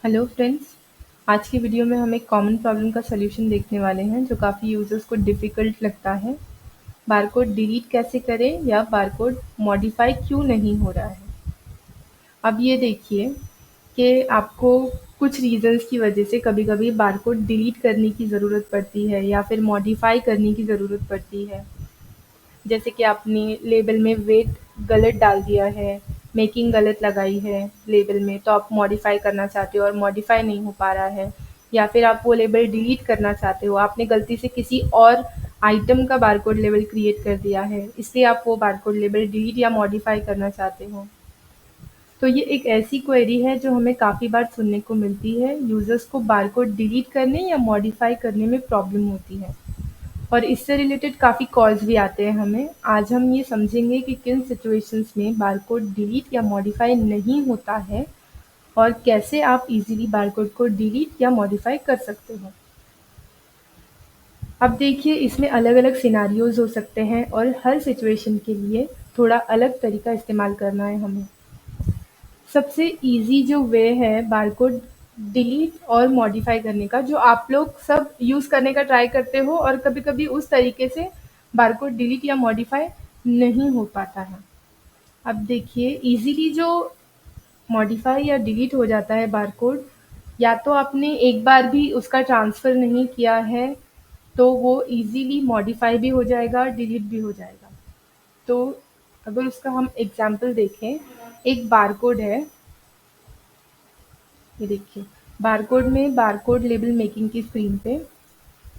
Hello friends. आज की video में हम एक कॉमन प्रॉब्लम का सॉल्यूशन देखने वाले हैं जो काफ़ी यूजर्स को डिफ़िकल्ट लगता है। बारकोड डिलीट कैसे करें या बारकोड मॉडिफाई क्यों नहीं हो रहा है। अब ये देखिए कि आपको कुछ रीज़न्स की वजह से कभी-कभी बारकोड डिलीट करने की ज़रूरत पड़ती है या फिर मॉडिफाई करने की ज़रूरत पड़ती है। जैसे कि आपने लेबल में वेट गलत डाल दिया है, मेकिंग गलत लगाई है लेबल में, तो आप मॉडिफ़ाई करना चाहते हो और मॉडिफ़ाई नहीं हो पा रहा है, या फिर आप वो लेबल डिलीट करना चाहते हो, आपने गलती से किसी और आइटम का बारकोड लेबल क्रिएट कर दिया है, इसलिए आप वो बारकोड लेबल डिलीट या मॉडिफ़ाई करना चाहते हो। तो ये एक ऐसी क्वेरी है जो हमें काफ़ी बार सुनने को मिलती है। यूज़र्स को बारकोड डिलीट करने या मॉडिफ़ाई करने में प्रॉब्लम होती है और इससे रिलेटेड काफ़ी कॉल्स भी आते हैं हमें। आज हम ये समझेंगे कि किन सिचुएशंस में बारकोड डिलीट या मॉडिफ़ाई नहीं होता है और कैसे आप इजीली बारकोड को डिलीट या मॉडिफ़ाई कर सकते हो। अब देखिए, इसमें अलग-अलग सिनेरियोज़ हो सकते हैं और हर सिचुएशन के लिए थोड़ा अलग तरीका इस्तेमाल करना है हमें। सबसे ईज़ी जो वे है बारकोड डिलीट और मॉडिफ़ाई करने का, जो आप लोग सब यूज़ करने का ट्राई करते हो और कभी-कभी उस तरीके से बारकोड डिलीट या मॉडिफ़ाई नहीं हो पाता है। अब देखिए, ईज़िली जो मॉडिफ़ाई या डिलीट हो जाता है बारकोड, या तो आपने एक बार भी उसका ट्रांसफ़र नहीं किया है, तो वो ईज़िली मॉडिफ़ाई भी हो जाएगा, डिलीट भी हो जाएगा। तो अगर उसका हम एग्ज़ाम्पल देखें, एक बारकोड है, ये देखिए, बारकोड में बारकोड लेबल मेकिंग की स्क्रीन पे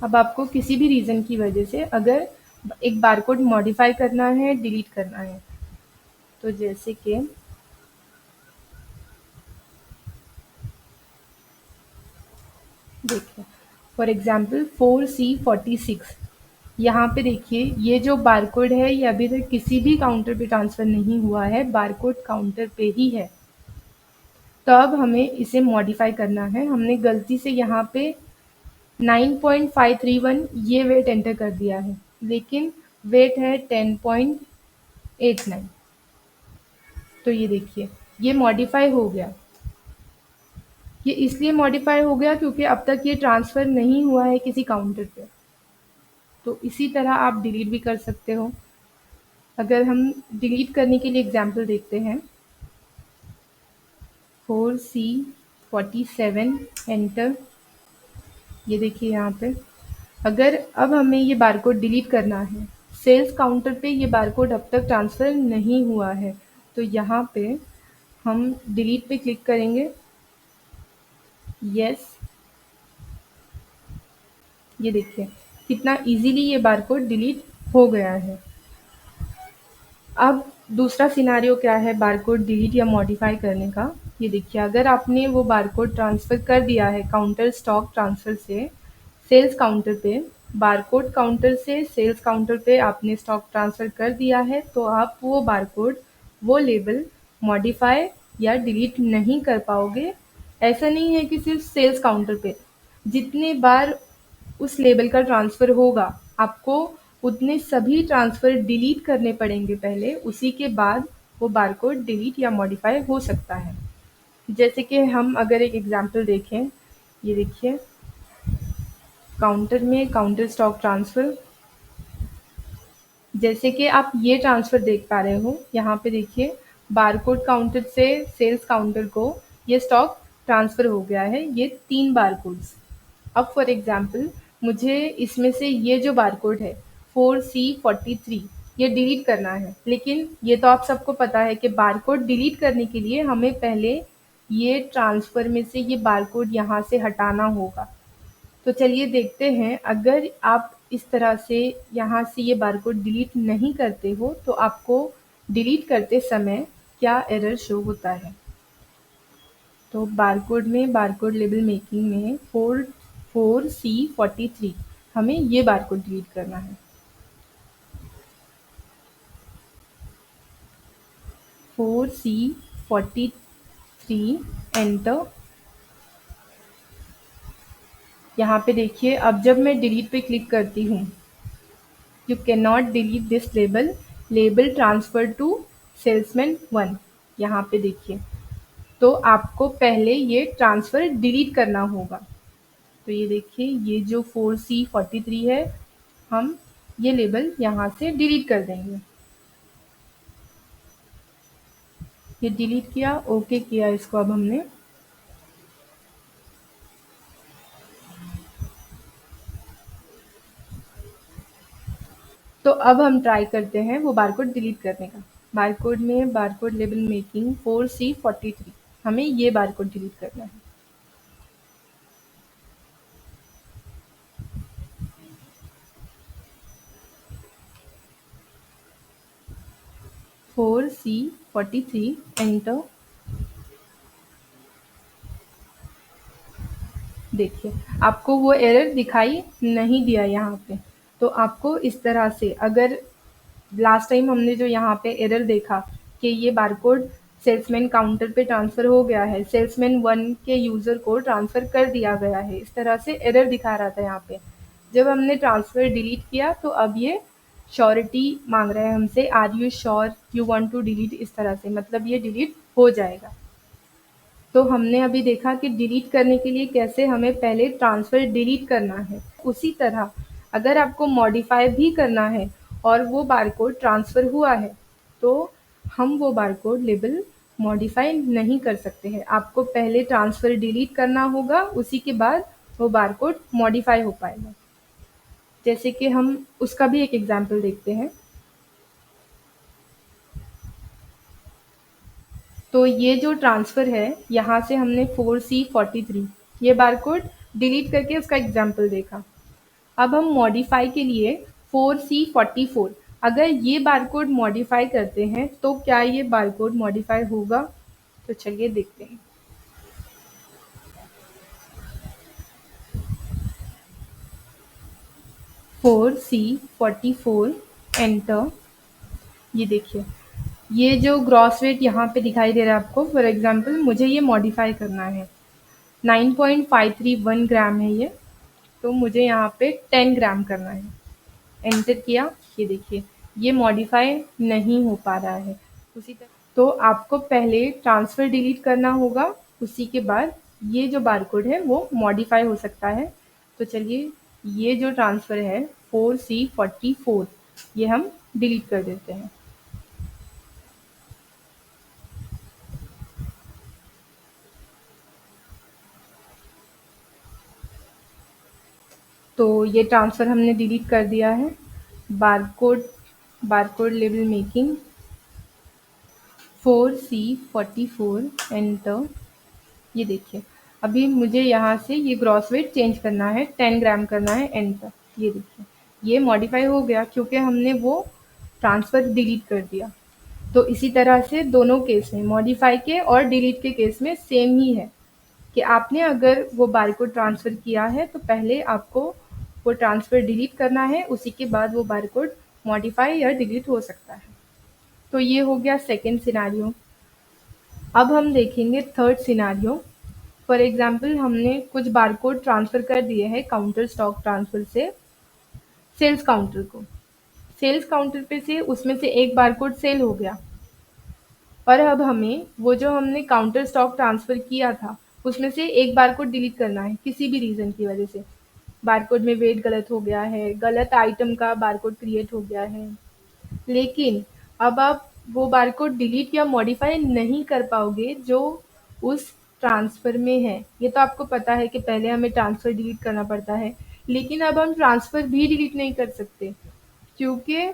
अब आपको किसी भी रीज़न की वजह से अगर एक बारकोड मॉडिफ़ाई करना है, डिलीट करना है, तो जैसे कि देखिए, फॉर एग्ज़ाम्पल 4C46, यहाँ पे देखिए ये जो बारकोड है ये अभी तक किसी भी काउंटर पे ट्रांसफ़र नहीं हुआ है, बारकोड काउंटर पे ही है। तो अब हमें इसे मॉडिफ़ाई करना है। हमने गलती से यहाँ पे 9.531 ये वेट एंटर कर दिया है, लेकिन वेट है 10.89। तो ये देखिए, ये मॉडिफ़ाई हो गया। ये इसलिए मॉडिफ़ाई हो गया क्योंकि अब तक ये ट्रांसफ़र नहीं हुआ है किसी काउंटर पे। तो इसी तरह आप डिलीट भी कर सकते हो। अगर हम डिलीट करने के लिए एग्ज़ाम्पल देखते हैं, 4C47 एंटर। ये देखिए यहाँ पे, अगर अब हमें ये बारकोड डिलीट करना है, सेल्स काउंटर पे ये बारकोड अब तक ट्रांसफ़र नहीं हुआ है, तो यहाँ पे हम डिलीट पे क्लिक करेंगे, यस। ये देखिए कितना इजीली ये बारकोड डिलीट हो गया है। अब दूसरा सिनेरियो क्या है बारकोड डिलीट या मॉडिफ़ाई करने का, ये देखिए, अगर आपने वो बारकोड ट्रांसफ़र कर दिया है काउंटर स्टॉक ट्रांसफ़र से सेल्स काउंटर पे, बारकोड काउंटर से सेल्स काउंटर पे आपने स्टॉक ट्रांसफ़र कर दिया है, तो आप वो बारकोड, वो लेबल मॉडिफ़ाई या डिलीट नहीं कर पाओगे। ऐसा नहीं है कि सिर्फ सेल्स काउंटर पे, जितने बार उस लेबल का ट्रांसफ़र होगा, आपको उतने सभी ट्रांसफ़र डिलीट करने पड़ेंगे पहले, उसी के बाद वो बारकोड डिलीट या मॉडिफ़ाई हो सकता है। जैसे कि हम अगर एक एग्ज़ाम्पल देखें, ये देखिए, काउंटर में काउंटर स्टॉक ट्रांसफ़र, जैसे कि आप ये ट्रांसफ़र देख पा रहे हो, यहाँ पे देखिए, बारकोड काउंटर से सेल्स काउंटर को ये स्टॉक ट्रांसफ़र हो गया है, ये 3 बारकोड्स। अब फॉर एग्ज़ाम्पल मुझे इसमें से ये जो बारकोड है 4C43 ये डिलीट करना है, लेकिन ये तो आप सबको पता है कि बारकोड डिलीट करने के लिए हमें पहले ये ट्रांसफ़र में से ये बारकोड यहाँ से हटाना होगा। तो चलिए देखते हैं, अगर आप इस तरह से यहाँ से ये बारकोड डिलीट नहीं करते हो तो आपको डिलीट करते समय क्या एरर शो होता है। तो बारकोड में बारकोड लेबल मेकिंग में 4C43 हमें ये बारकोड डिलीट करना है। 4C43 enter. यहाँ पे देखिए, अब जब मैं डिलीट पे क्लिक करती हूँ, you can not delete this label, label transfer to salesman 1, यहाँ पे देखिए, तो आपको पहले ये ट्रांसफ़र डिलीट करना होगा। तो ये देखिए, ये जो 4C43 है, हम ये लेबल यहाँ से डिलीट कर देंगे। ये डिलीट किया, ओके किया इसको अब हमने। तो अब हम ट्राई करते हैं वो बारकोड डिलीट करने का। बारकोड में बारकोड लेबल मेकिंग 4C43, हमें ये बारकोड डिलीट करना है। 4C43, enter. देखिए, आपको वो एरर दिखाई नहीं दिया यहाँ पे। तो आपको इस तरह से, अगर लास्ट टाइम हमने जो यहाँ पे एरर देखा कि ये बारकोड सेल्समैन काउंटर पे ट्रांसफ़र हो गया है, सेल्समैन 1 के यूज़र को ट्रांसफ़र कर दिया गया है, इस तरह से एरर दिखा रहा था यहाँ पे। जब हमने ट्रांसफ़र डिलीट किया तो अब ये श्योरिटी मांग रहा है हमसे, are you sure you want to delete, इस तरह से, मतलब ये डिलीट हो जाएगा। तो हमने अभी देखा कि डिलीट करने के लिए कैसे हमें पहले ट्रांसफ़र डिलीट करना है। उसी तरह अगर आपको मॉडिफ़ाई भी करना है और वो बारकोड ट्रांसफ़र हुआ है, तो हम वो बारकोड लेबल मॉडिफ़ाई नहीं कर सकते हैं। आपको पहले ट्रांसफ़र डिलीट करना होगा, उसी के बाद वो बारकोड मॉडिफ़ाई हो पाएगा। जैसे कि हम उसका भी एक एग्ज़ाम्पल देखते हैं। तो ये जो ट्रांसफ़र है, यहाँ से हमने 4C43 ये बारकोड डिलीट करके उसका एग्ज़ाम्पल देखा। अब हम मॉडिफ़ाई के लिए 4C44, अगर ये बारकोड मॉडिफ़ाई करते हैं तो क्या ये बारकोड मॉडिफ़ाई होगा? तो चलिए देखते हैं। 4C44, enter. ये देखिए, ये जो ग्रॉस वेट यहाँ पे दिखाई दे रहा है आपको, फॉर एग्ज़ाम्पल मुझे ये मॉडिफ़ाई करना है। 9.531 ग्राम है ये, तो मुझे यहाँ पे 10 ग्राम करना है। एंटर किया, ये देखिए, ये मॉडिफ़ाई नहीं हो पा रहा है। उसी तरह तो आपको पहले ट्रांसफ़र डिलीट करना होगा, उसी के बाद ये जो बारकोड है वो मॉडिफ़ाई हो सकता है। तो चलिए, ये जो ट्रांसफ़र है 4C44, ये हम डिलीट कर देते हैं। तो ये ट्रांसफ़र हमने डिलीट कर दिया है। Barcode barcode label making 4C44, enter. ये देखिए, अभी मुझे यहाँ से ये ग्रॉस वेट चेंज करना है, 10 ग्राम करना है, एंटर। ये देखिए, ये मॉडिफ़ाई हो गया क्योंकि हमने वो ट्रांसफ़र डिलीट कर दिया। तो इसी तरह से दोनों केस में, मॉडिफ़ाई के और डिलीट के केस में सेम ही है कि आपने अगर वो बारकोड ट्रांसफ़र किया है तो पहले आपको वो ट्रांसफ़र डिलीट करना है, उसी के बाद वो बारकोड मॉडिफ़ाई या डिलीट हो सकता है। तो ये हो गया सेकंड सिनेरियो। अब हम देखेंगे थर्ड सिनेरियो। फॉर एग्ज़ाम्पल हमने कुछ बारकोड ट्रांसफ़र कर दिए हैं काउंटर स्टॉक ट्रांसफ़र से सेल्स काउंटर को। सेल्स काउंटर पे से उसमें से एक बारकोड सेल हो गया और अब हमें वो जो हमने काउंटर स्टॉक ट्रांसफ़र किया था, उसमें से एक बारकोड डिलीट करना है किसी भी रीज़न की वजह से। बारकोड में वेट गलत हो गया है, गलत आइटम का बारकोड क्रिएट हो गया है। लेकिन अब आप वो बारकोड डिलीट या मॉडिफ़ाई नहीं कर पाओगे जो उस ट्रांसफ़र में है। ये तो आपको पता है कि पहले हमें ट्रांसफ़र डिलीट करना पड़ता है, लेकिन अब हम ट्रांसफ़र भी डिलीट नहीं कर सकते क्योंकि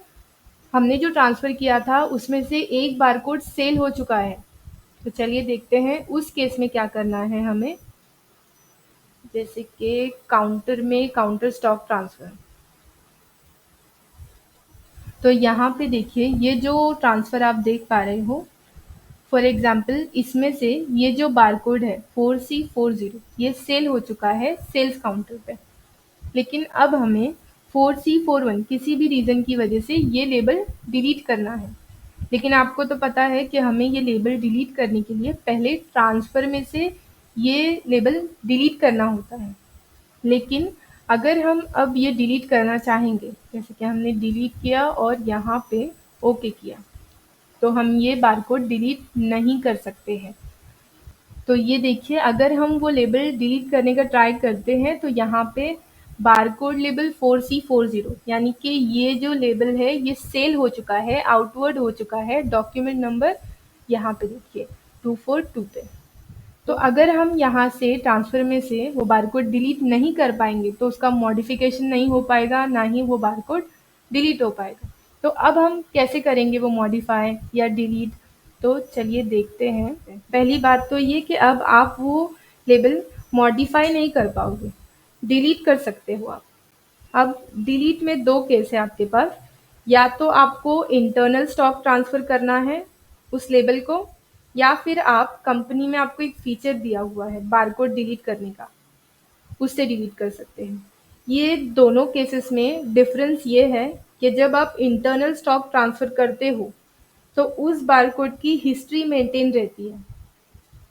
हमने जो ट्रांसफ़र किया था उसमें से एक बारकोड सेल हो चुका है। तो चलिए देखते हैं उस केस में क्या करना है हमें। जैसे कि काउंटर में काउंटर स्टॉक ट्रांसफ़र। तो यहाँ पे देखिए, ये जो ट्रांसफ़र आप देख पा रहे हो, फॉर एग्ज़ाम्पल इसमें से ये जो बारकोड है 4C40, ये सेल हो चुका है सेल्स काउंटर पे। लेकिन अब हमें 4C41 किसी भी रीज़न की वजह से ये लेबल डिलीट करना है। लेकिन आपको तो पता है कि हमें ये लेबल डिलीट करने के लिए पहले ट्रांसफ़र में से ये लेबल डिलीट करना होता है। लेकिन अगर हम अब ये डिलीट करना चाहेंगे, जैसे कि हमने डिलीट किया और यहाँ पे ओके किया, तो हम ये बारकोड डिलीट नहीं कर सकते हैं। तो ये देखिए, अगर हम वो लेबल डिलीट करने का ट्राई करते हैं तो यहाँ पे बारकोड लेबल 4C40, यानी कि ये जो लेबल है ये सेल हो चुका है, आउटवर्ड हो चुका है। डॉक्यूमेंट नंबर यहाँ पे देखिए 242 पे। तो अगर हम यहाँ से ट्रांसफर में से वो बारकोड डिलीट नहीं कर पाएंगे तो उसका मॉडिफिकेशन नहीं हो पाएगा, ना ही वो बारकोड डिलीट हो पाएगा। तो अब हम कैसे करेंगे वो मॉडिफाई या डिलीट? तो चलिए देखते हैं। पहली बात तो ये कि अब आप वो लेबल मॉडिफाई नहीं कर पाओगे, डिलीट कर सकते हो आप। अब डिलीट में दो केस है आपके पास, या तो आपको इंटरनल स्टॉक ट्रांसफ़र करना है उस लेबल को, या फिर आप कंपनी में आपको एक फीचर दिया हुआ है बारकोड डिलीट करने का, उससे डिलीट कर सकते हैं। ये दोनों केसेस में डिफरेंस ये है कि जब आप इंटरनल स्टॉक ट्रांसफ़र करते हो तो उस बारकोड की हिस्ट्री मेंटेन रहती है,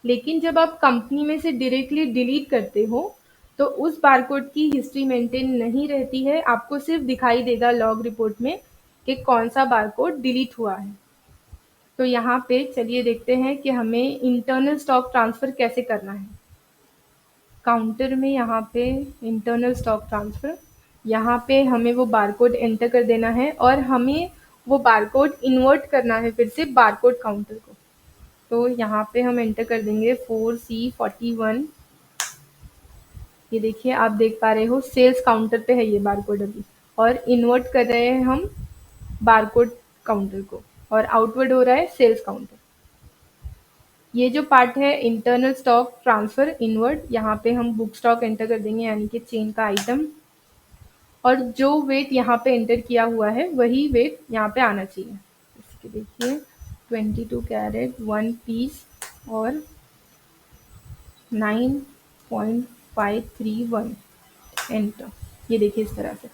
लेकिन जब आप कंपनी में से डायरेक्टली डिलीट करते हो तो उस बारकोड की हिस्ट्री मेंटेन नहीं रहती है। आपको सिर्फ दिखाई देगा लॉग रिपोर्ट में कि कौन सा बारकोड डिलीट हुआ है। तो यहाँ पे चलिए देखते हैं कि हमें इंटरनल स्टॉक ट्रांसफ़र कैसे करना है। काउंटर में यहाँ पे इंटरनल स्टॉक ट्रांसफ़र, यहाँ पे हमें वो बारकोड एंटर कर देना है और हमें वो बारकोड इन्वर्ट करना है फिर से बारकोड काउंटर को। तो यहाँ पे हम एंटर कर देंगे 4C41। ये देखिए, आप देख पा रहे हो सेल्स काउंटर पे है ये बारकोड अभी, और इन्वर्ट कर रहे हैं हम बारकोड काउंटर को, और आउटवर्ड हो रहा है सेल्स काउंटर। ये जो पार्ट है इंटरनल स्टॉक ट्रांसफ़र इनवर्ड, यहाँ पे हम बुक स्टॉक एंटर कर देंगे, यानी कि चेन का आइटम, और जो वेट यहाँ पे एंटर किया हुआ है वही वेट यहाँ पे आना चाहिए। इसके देखिए 22 कैरेट 1 पीस और 9.531 एंटर। ये देखिए इस तरह से।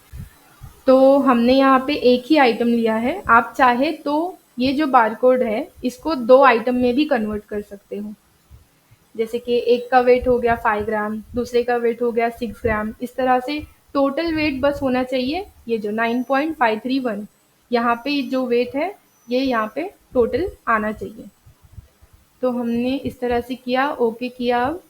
तो हमने यहाँ पे एक ही आइटम लिया है। आप चाहे तो ये जो बारकोड है इसको दो आइटम में भी कन्वर्ट कर सकते हो, जैसे कि एक का वेट हो गया 5 ग्राम, दूसरे का वेट हो गया 6 ग्राम। इस तरह से टोटल वेट बस होना चाहिए ये जो 9.531, यहाँ पे जो वेट है ये यहाँ पे टोटल आना चाहिए। तो हमने इस तरह से किया, ओके किया। अब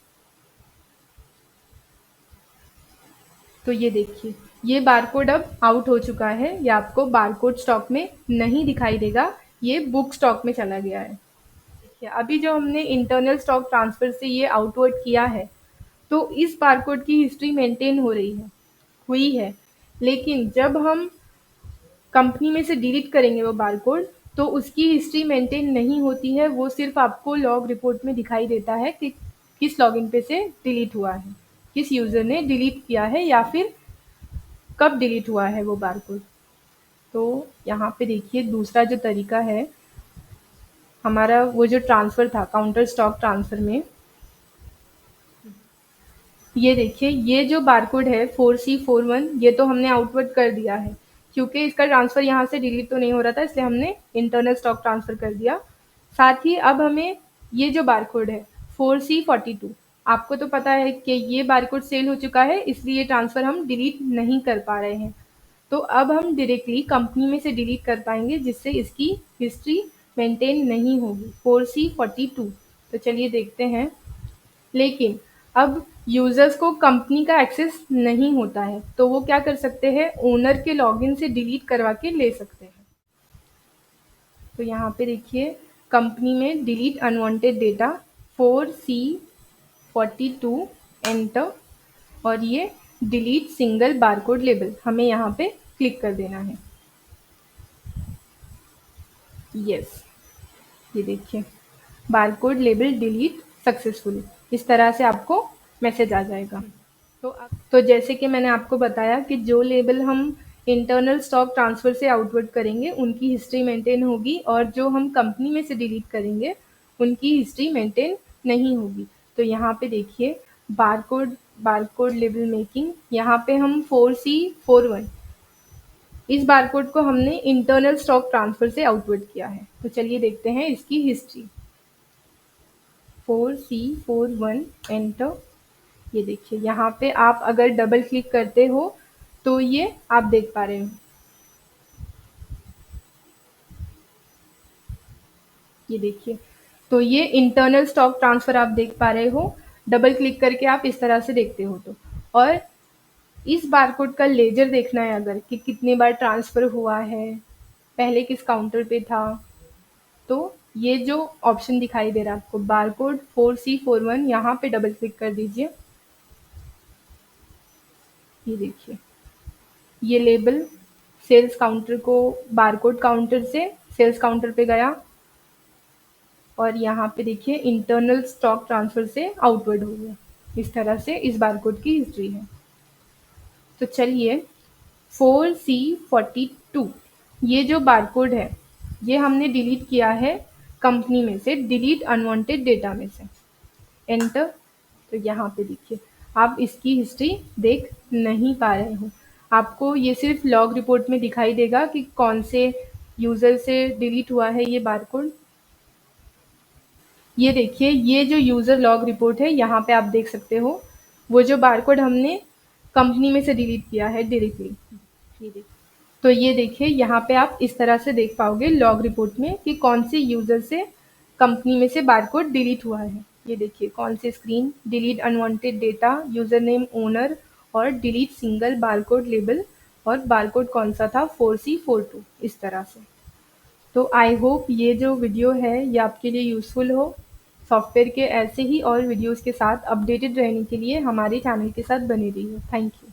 तो ये देखिए, ये बारकोड अब आउट हो चुका है, ये आपको बारकोड स्टॉक में नहीं दिखाई देगा, ये बुक स्टॉक में चला गया है। देखिए, अभी जो हमने इंटरनल स्टॉक ट्रांसफ़र से ये आउटवर्ड किया है तो इस बारकोड की हिस्ट्री मेंटेन हो रही है, हुई है। लेकिन जब हम कंपनी में से डिलीट करेंगे वो बारकोड तो उसकी हिस्ट्री मेंटेन नहीं होती है, वो सिर्फ आपको लॉग रिपोर्ट में दिखाई देता है कि किस लॉगिन पे से डिलीट हुआ है, किस यूज़र ने डिलीट किया है या फिर कब डिलीट हुआ है वो बारकोड। तो यहाँ पे देखिए दूसरा जो तरीका है, हमारा वो जो ट्रांसफ़र था काउंटर स्टॉक ट्रांसफ़र में, ये देखिए ये जो बारकोड है 4C41, ये तो हमने आउटवर्ड कर दिया है, क्योंकि इसका ट्रांसफ़र यहाँ से डिलीट तो नहीं हो रहा था, इसलिए हमने इंटरनल स्टॉक ट्रांसफ़र कर दिया। साथ ही अब हमें ये जो बारकोड है 4C42, आपको तो पता है कि ये बारकोड सेल हो चुका है, इसलिए ये ट्रांसफ़र हम डिलीट नहीं कर पा रहे हैं। तो अब हम डायरेक्टली कंपनी में से डिलीट कर पाएंगे, जिससे इसकी हिस्ट्री मेंटेन नहीं होगी 4C42। तो चलिए देखते हैं। लेकिन अब यूज़र्स को कंपनी का एक्सेस नहीं होता है, तो वो क्या कर सकते हैं, ओनर के लॉगिन से डिलीट करवा के ले सकते हैं। तो यहाँ पे देखिए कंपनी में delete unwanted data 4C42 enter, और ये डिलीट सिंगल बारकोड लेबल हमें यहाँ पे क्लिक कर देना है। यस, ये देखिए बारकोड लेबल डिलीट सक्सेसफुली, इस तरह से आपको मैसेज आ जाएगा। तो जैसे कि मैंने आपको बताया कि जो लेबल हम इंटरनल स्टॉक ट्रांसफ़र से आउटवर्ड करेंगे उनकी हिस्ट्री मेंटेन होगी, और जो हम कंपनी में से डिलीट करेंगे उनकी हिस्ट्री मेंटेन नहीं होगी। तो यहाँ पे देखिए बारकोड लेबल मेकिंग, यहाँ पे हम 4C41 इस बारकोड को हमने इंटरनल स्टॉक ट्रांसफ़र से आउटवर्ड किया है। तो चलिए देखते हैं इसकी हिस्ट्री। 4C41 enter. ये देखिए यहाँ पे आप अगर डबल क्लिक करते हो तो ये आप देख पा रहे हो, ये देखिए तो ये इंटरनल स्टॉक ट्रांसफ़र आप देख पा रहे हो, डबल क्लिक करके आप इस तरह से देखते हो तो। और इस बारकोड का लेजर देखना है अगर कि कितनी बार ट्रांसफ़र हुआ है, पहले किस काउंटर पे था, तो ये जो ऑप्शन दिखाई दे रहा है आपको बारकोड 4C41 यहाँ पे डबल क्लिक कर दीजिए। ये देखिए, ये लेबल सेल्स काउंटर को बारकोड काउंटर से सेल्स काउंटर पे गया और यहाँ पे देखिए इंटरनल स्टॉक ट्रांसफ़र से आउटवर्ड हो गया। इस तरह से इस बारकोड की हिस्ट्री है। तो चलिए 4C42 ये जो बारकोड है, ये हमने डिलीट किया है कंपनी में से, डिलीट अनवांटेड डेटा में से। एंटर। तो यहाँ पे देखिए आप इसकी हिस्ट्री देख नहीं पा रहे हो। आपको ये सिर्फ लॉग रिपोर्ट में दिखाई देगा कि कौन से यूज़र से डिलीट हुआ है ये बारकोड। ये देखिए, ये जो यूज़र लॉग रिपोर्ट है, यहाँ पे आप देख सकते हो, वो जो बारकोड हमने कंपनी में से डिलीट किया है डायरेक्टली। ये देखिए, तो ये देखिए यहाँ पे आप इस तरह से देख पाओगे लॉग रिपोर्ट में कि कौन से यूज़र से कंपनी में से बारकोड डिलीट हुआ है। ये देखिए कौन से screen, delete unwanted data, user name owner और डिलीट सिंगल बारकोड लेबल और बारकोड कौन सा था 4C42 इस तरह से। तो आई होप ये जो वीडियो है ये आपके लिए यूज़फुल हो। सॉफ्टवेयर के ऐसे ही और वीडियोज़ के साथ अपडेटेड रहने के लिए हमारे चैनल के साथ बने रहिए। Thank you.